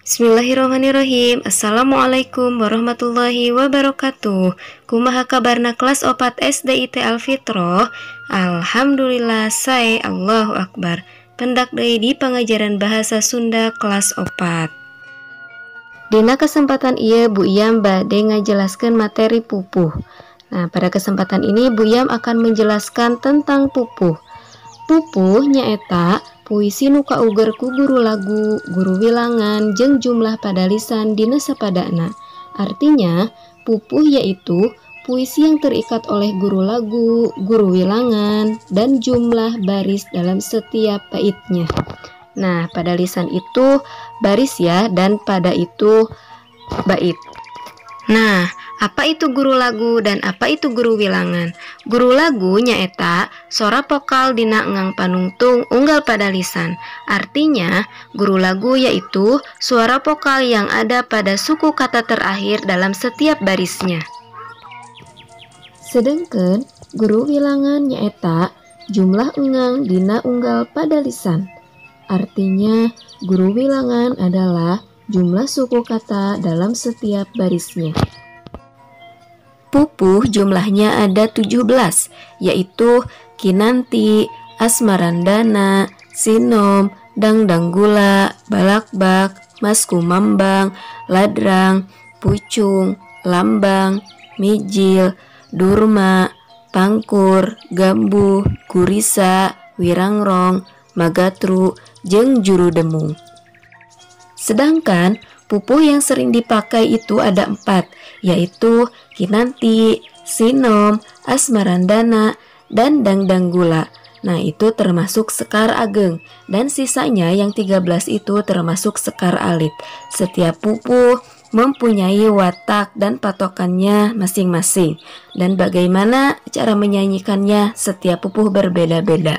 Bismillahirrahmanirrahim. Assalamualaikum warahmatullahi wabarakatuh. Kumaha kabarna kelas 4 SDIT Alfitroh. Alhamdulillah sae Allahu Akbar. Pendak deui di pengajaran bahasa Sunda kelas 4. Dina kesempatan ieu Bu Yam bade ngajelaskeun materi pupuh. Nah, pada kesempatan ini Bu Yam akan menjelaskan tentang pupuh. Pupuh nyaeta puisi nu kauger ku guru lagu, guru wilangan, jeung jumlah pada lisan dina sapadana. Artinya, pupuh yaitu puisi yang terikat oleh guru lagu, guru wilangan, dan jumlah baris dalam setiap baitnya. Nah, pada lisan itu baris ya, dan pada itu bait. Nah, apa itu guru lagu dan apa itu guru wilangan? Guru lagu nyaeta sora vokal dina engang panungtung unggal pada lisan. Artinya, guru lagu yaitu suara vokal yang ada pada suku kata terakhir dalam setiap barisnya. Sedangkan guru wilangan nyaeta jumlah engang dina unggal pada lisan. Artinya, guru wilangan adalah jumlah suku kata dalam setiap barisnya. Pupuh jumlahnya ada 17, yaitu kinanti, asmarandana, sinom, dangdanggula, balakbak, maskumambang, ladrang, pucung, lambang, mijil, durma, pangkur, gambuh, gurisa, wirangrong, magatru, jeung juru demung. Sedangkan pupuh yang sering dipakai itu ada 4, yaitu kinanti, sinom, asmarandana, dan dangdanggula. Nah, itu termasuk sekar ageng, dan sisanya yang 13 itu termasuk sekar alit. Setiap pupuh mempunyai watak dan patokannya masing-masing, dan bagaimana cara menyanyikannya setiap pupuh berbeda-beda.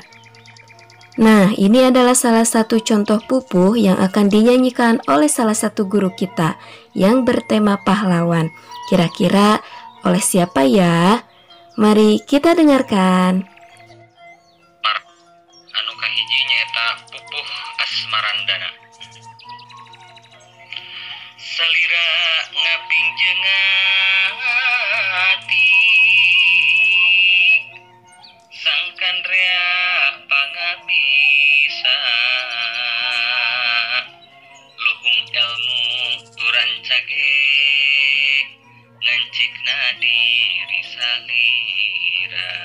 Nah, ini adalah salah satu contoh pupuh yang akan dinyanyikan oleh salah satu guru kita yang bertema pahlawan. Kira-kira oleh siapa ya? Mari kita dengarkan. Anu kahiji nyaeta pupuh asmarandana. Salira ngabingjeng ati sangkandrea pangabisa luhung ilmu turancage ngancikna diri salira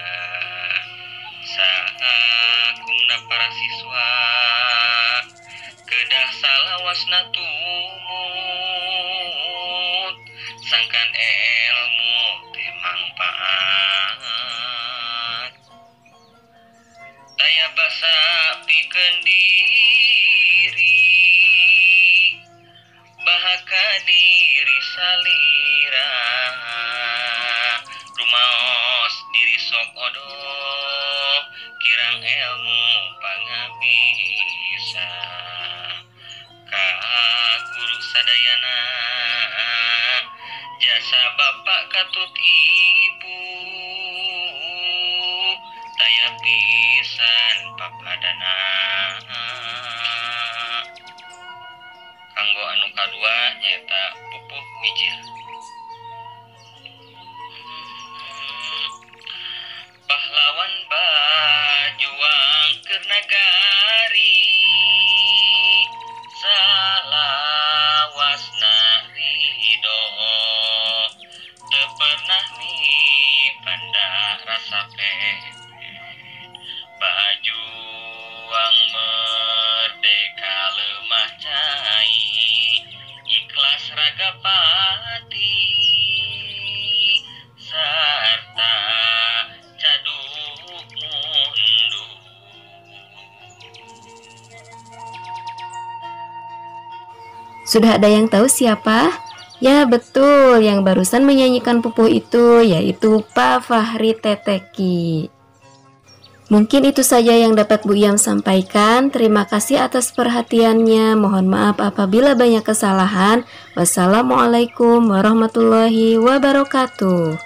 sakumna para siswa kedah salawasna tumut sangkan ilmu teh mangpaat daya basa pikeun diri bahaka diri salira rumaos diri sok odoh kirang ilmu pangabisa ka guru sadayana jasa bapak katut ibu daya pisan papadana. Kanggo anu kadua nyaeta pupuh mijil. Pahlawan bajuang keur nagari salawasna ridho teu pernah mipanda rasa bajuang merdeka lemah cai ikhlas raga pati sarta caduk mundur. Sudah ada yang tahu siapa? Ya betul, yang barusan menyanyikan pupuh itu yaitu Pak Fahri Teteki. Mungkin itu saja yang dapat Bu Yam sampaikan. Terima kasih atas perhatiannya. Mohon maaf apabila banyak kesalahan. Wassalamualaikum warahmatullahi wabarakatuh.